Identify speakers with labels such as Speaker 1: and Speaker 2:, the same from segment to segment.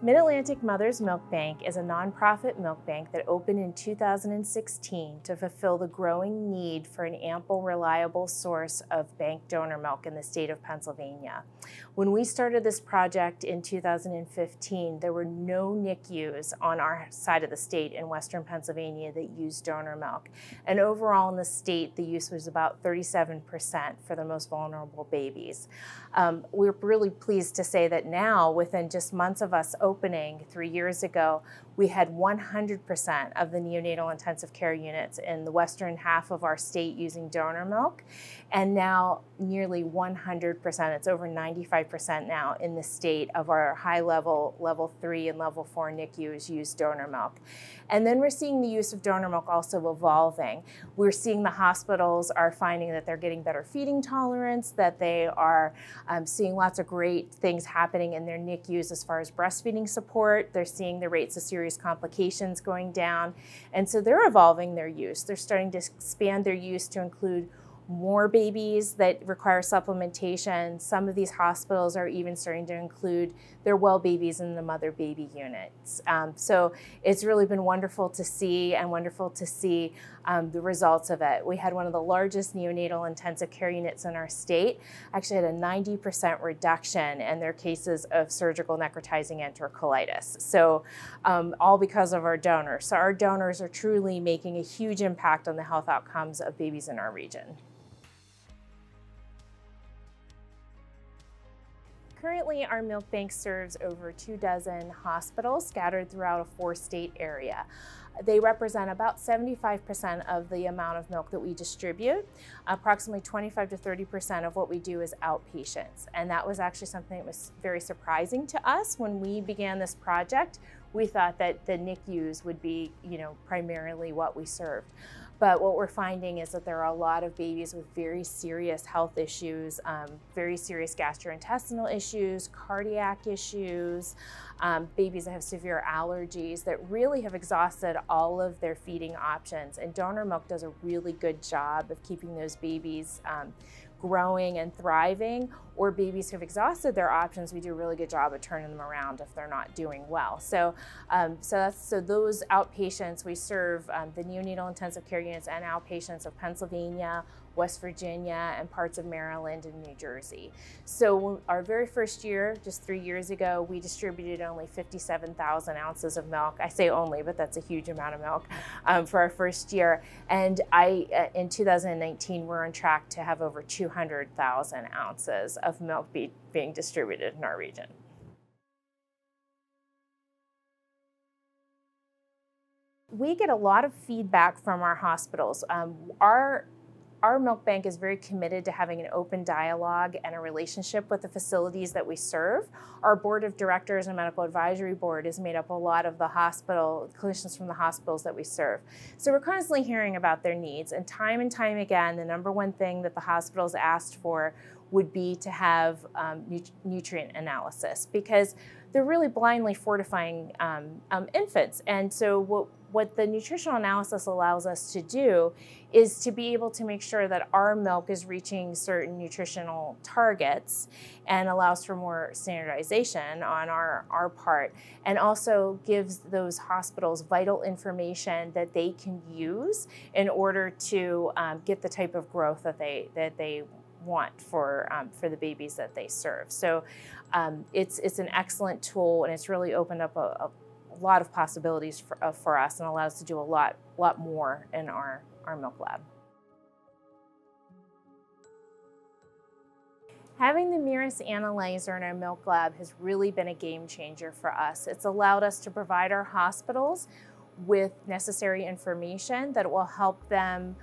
Speaker 1: MidAtlantic Mother's Milk Bank is a nonprofit milk bank that opened in 2016 to fulfill the growing need for an ample, reliable source of bank donor milk in the state of Pennsylvania. When we started this project in 2015, there were no NICUs on our side of the state in Western Pennsylvania that used donor milk. And overall in the state, the use was about 37% for the most vulnerable babies. We're really pleased to say that now, within just months of us opening 3 years ago, we had 100% of the neonatal intensive care units in the western half of our state using donor milk, and now nearly 100%, it's over 95% now in the state of our high level, level 3 and level 4 NICUs use donor milk. And then we're seeing the use of donor milk also evolving. We're seeing the hospitals are finding that they're getting better feeding tolerance, that they are seeing lots of great things happening in their NICUs as far as breastfeeding support. They're seeing the rates of serious complications going down. And so they're evolving their use. They're starting to expand their use to include more babies that require supplementation. Some of these hospitals are even starting to include their well babies in the mother baby units. So it's really been wonderful to see, and wonderful to see the results of it. We had one of the largest neonatal intensive care units in our state, actually had a 90% reduction in their cases of surgical necrotizing enterocolitis. So all because of our donors. So our donors are truly making a huge impact on the health outcomes of babies in our region. Currently, our milk bank serves over 24 hospitals scattered throughout a 4-state area. They represent about 75% of the amount of milk that we distribute. Approximately 25 to 30% of what we do is outpatients. And that was actually something that was very surprising to us when we began this project. We thought that the NICUs would be, primarily what we served. But what we're finding is that there are a lot of babies with very serious health issues, very serious gastrointestinal issues, cardiac issues, babies that have severe allergies that really have exhausted all of their feeding options. And donor milk does a really good job of keeping those babies growing and thriving, or babies who have exhausted their options, we do a really good job of turning them around if they're not doing well. So those outpatients, we serve the neonatal intensive care units and outpatients of Pennsylvania, West Virginia, and parts of Maryland and New Jersey. So our very first year, just 3 years ago, we distributed only 57,000 ounces of milk. I say only, but that's a huge amount of milk for our first year. And in 2019, we're on track to have over 200,000 ounces of milk being distributed in our region. We get a lot of feedback from our hospitals. Our milk bank is very committed to having an open dialogue and a relationship with the facilities that we serve. Our board of directors and medical advisory board is made up a lot of the clinicians from the hospitals that we serve. So we're constantly hearing about their needs, and time again, the number one thing that the hospitals asked for would be to have nutrient analysis, because they're really blindly fortifying infants. And so what the nutritional analysis allows us to do is to be able to make sure that our milk is reaching certain nutritional targets and allows for more standardization on our part, and also gives those hospitals vital information that they can use in order to get the type of growth that they want for the babies that they serve. So it's an excellent tool, and it's really opened up a lot of possibilities for us, and allows us to do a lot more in our milk lab. Having the Mirus analyzer in our milk lab has really been a game changer for us. It's allowed us to provide our hospitals with necessary information that will help them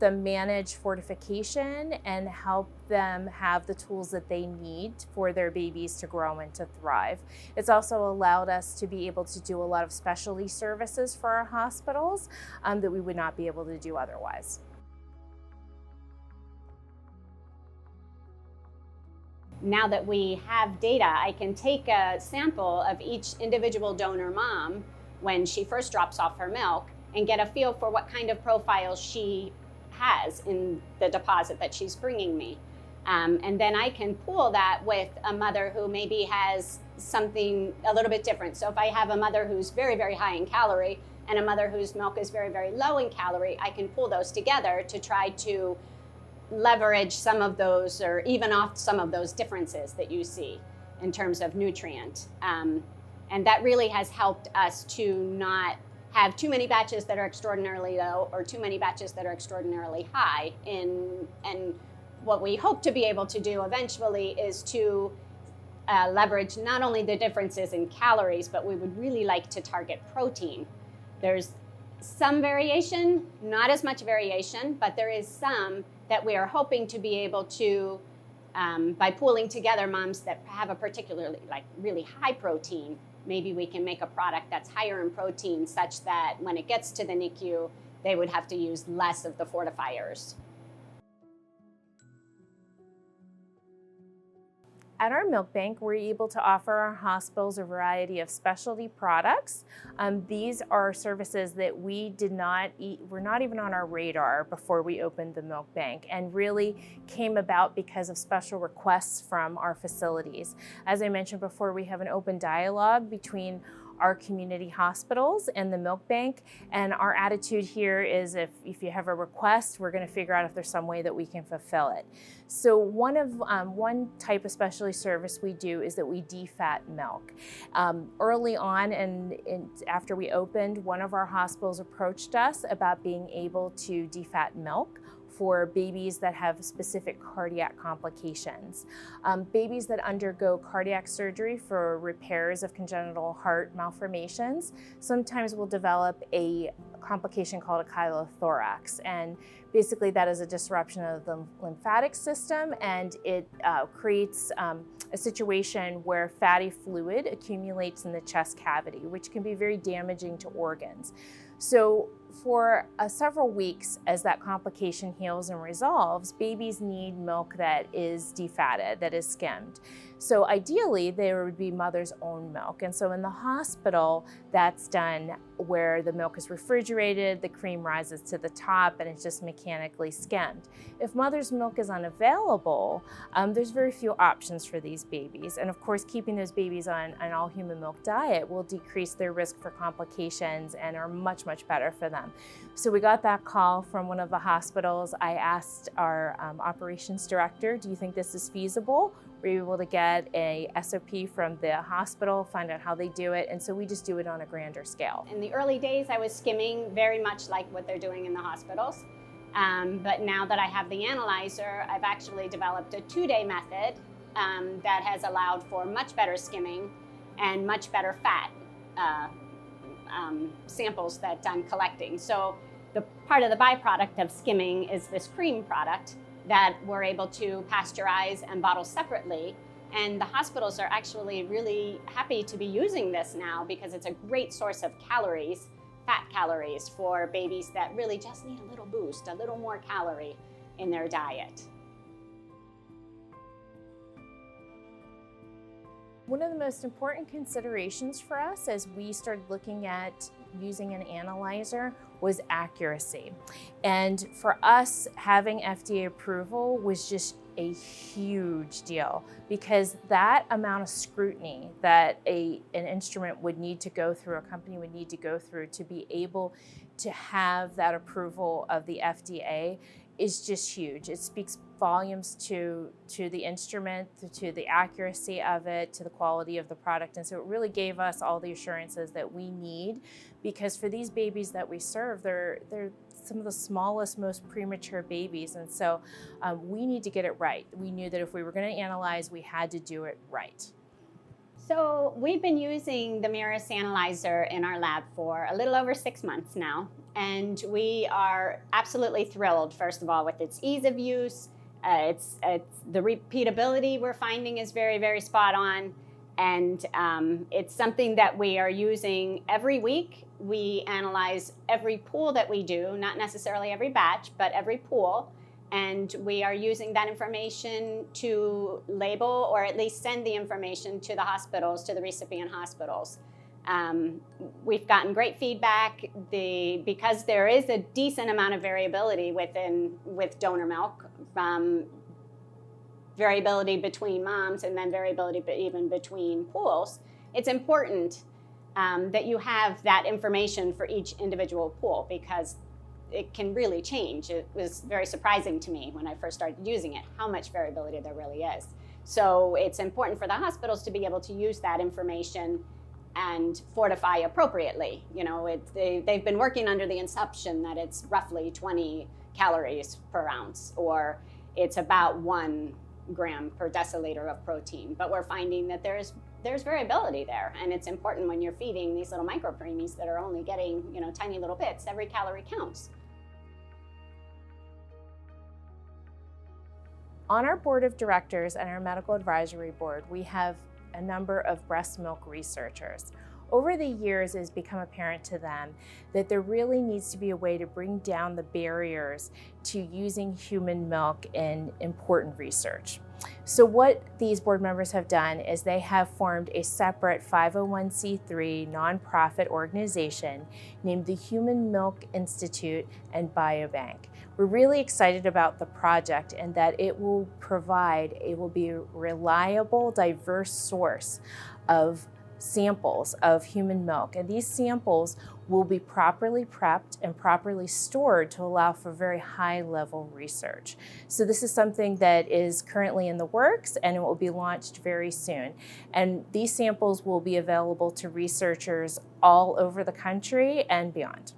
Speaker 1: manage fortification and help them have the tools that they need for their babies to grow and to thrive. It's also allowed us to be able to do a lot of specialty services for our hospitals that we would not be able to do otherwise.
Speaker 2: Now that we have data, I can take a sample of each individual donor mom when she first drops off her milk and get a feel for what kind of profile she has in the deposit that she's bringing me. And then I can pool that with a mother who maybe has something a little bit different. So if I have a mother who's very, very high in calorie and a mother whose milk is very, very low in calorie, I can pool those together to try to leverage some of those or even off some of those differences that you see in terms of nutrient. And that really has helped us to not have too many batches that are extraordinarily low or too many batches that are extraordinarily high. And what we hope to be able to do eventually is to leverage not only the differences in calories, but we would really like to target protein. There's some variation, not as much variation, but there is some that we are hoping to be able to, by pooling together moms that have a particularly like really high protein, maybe we can make a product that's higher in protein such that when it gets to the NICU, they would have to use less of the fortifiers.
Speaker 1: At our milk bank, we're able to offer our hospitals a variety of specialty products. These are services that we were not even on our radar before we opened the milk bank, and really came about because of special requests from our facilities. As I mentioned before, we have an open dialogue between our community hospitals and the milk bank, and our attitude here is if you have a request, we're going to figure out if there's some way that we can fulfill it. So one type of specialty service we do is that we defat milk. Early on and after we opened, one of our hospitals approached us about being able to defat milk for babies that have specific cardiac complications. Babies that undergo cardiac surgery for repairs of congenital heart malformations sometimes will develop a complication called a chylothorax. And basically that is a disruption of the lymphatic system, and it creates a situation where fatty fluid accumulates in the chest cavity, which can be very damaging to organs. So for several weeks, as that complication heals and resolves, babies need milk that is defatted, that is skimmed. So ideally, there would be mother's own milk. And so in the hospital, that's done where the milk is refrigerated, the cream rises to the top, and it's just mechanically skimmed. If mother's milk is unavailable, there's very few options for these babies. And of course, keeping those babies on an all human milk diet will decrease their risk for complications and are much, much better for them. So we got that call from one of the hospitals. I asked our operations director, do you think this is feasible? We were able to get a SOP from the hospital, find out how they do it, and so we just do it on a grander scale.
Speaker 2: In the early days, I was skimming very much like what they're doing in the hospitals. But now that I have the analyzer, I've actually developed a 2-day method that has allowed for much better skimming and much better fat samples that I'm collecting. So the part of the byproduct of skimming is this cream product that we're able to pasteurize and bottle separately. And the hospitals are actually really happy to be using this now because it's a great source of calories, fat calories, for babies that really just need a little boost, a little more calorie in their diet.
Speaker 1: One of the most important considerations for us as we started looking at using an analyzer was accuracy. And for us, having FDA approval was just a huge deal, because that amount of scrutiny that an instrument would need to go through, a company would need to go through to be able to have that approval of the FDA is just huge. It speaks volumes to the instrument, to the accuracy of it, to the quality of the product. And so it really gave us all the assurances that we need, because for these babies that we serve, they're some of the smallest, most premature babies. And so we need to get it right. We knew that if we were going to analyze, we had to do it right.
Speaker 2: So we've been using the Mirus analyzer in our lab for a little over 6 months now. And we are absolutely thrilled, first of all, with its ease of use. It's the repeatability we're finding is very, very spot on. And it's something that we are using every week. We analyze every pool that we do, not necessarily every batch, but every pool. And we are using that information to label or at least send the information to the hospitals, to the recipient hospitals. We've gotten great feedback because there is a decent amount of variability with donor milk. variability between moms and then variability even between pools, it's important that you have that information for each individual pool, because it can really change. It was very surprising to me when I first started using it, how much variability there really is. So it's important for the hospitals to be able to use that information and fortify appropriately. You know, they've been working under the assumption that it's roughly 20 calories per ounce, or it's about 1 gram per deciliter of protein. But we're finding that there's variability there, and it's important when you're feeding these little micro preemies that are only getting, you know, tiny little bits. Every calorie counts.
Speaker 1: On our board of directors and our medical advisory board, we have a number of breast milk researchers. Over the years, it has become apparent to them that there really needs to be a way to bring down the barriers to using human milk in important research. So what these board members have done is they have formed a separate 501c3 nonprofit organization named the Human Milk Institute and Biobank. We're really excited about the project and that it will be a reliable, diverse source of samples of human milk. And these samples will be properly prepped and properly stored to allow for very high level research. So this is something that is currently in the works, and it will be launched very soon. And these samples will be available to researchers all over the country and beyond.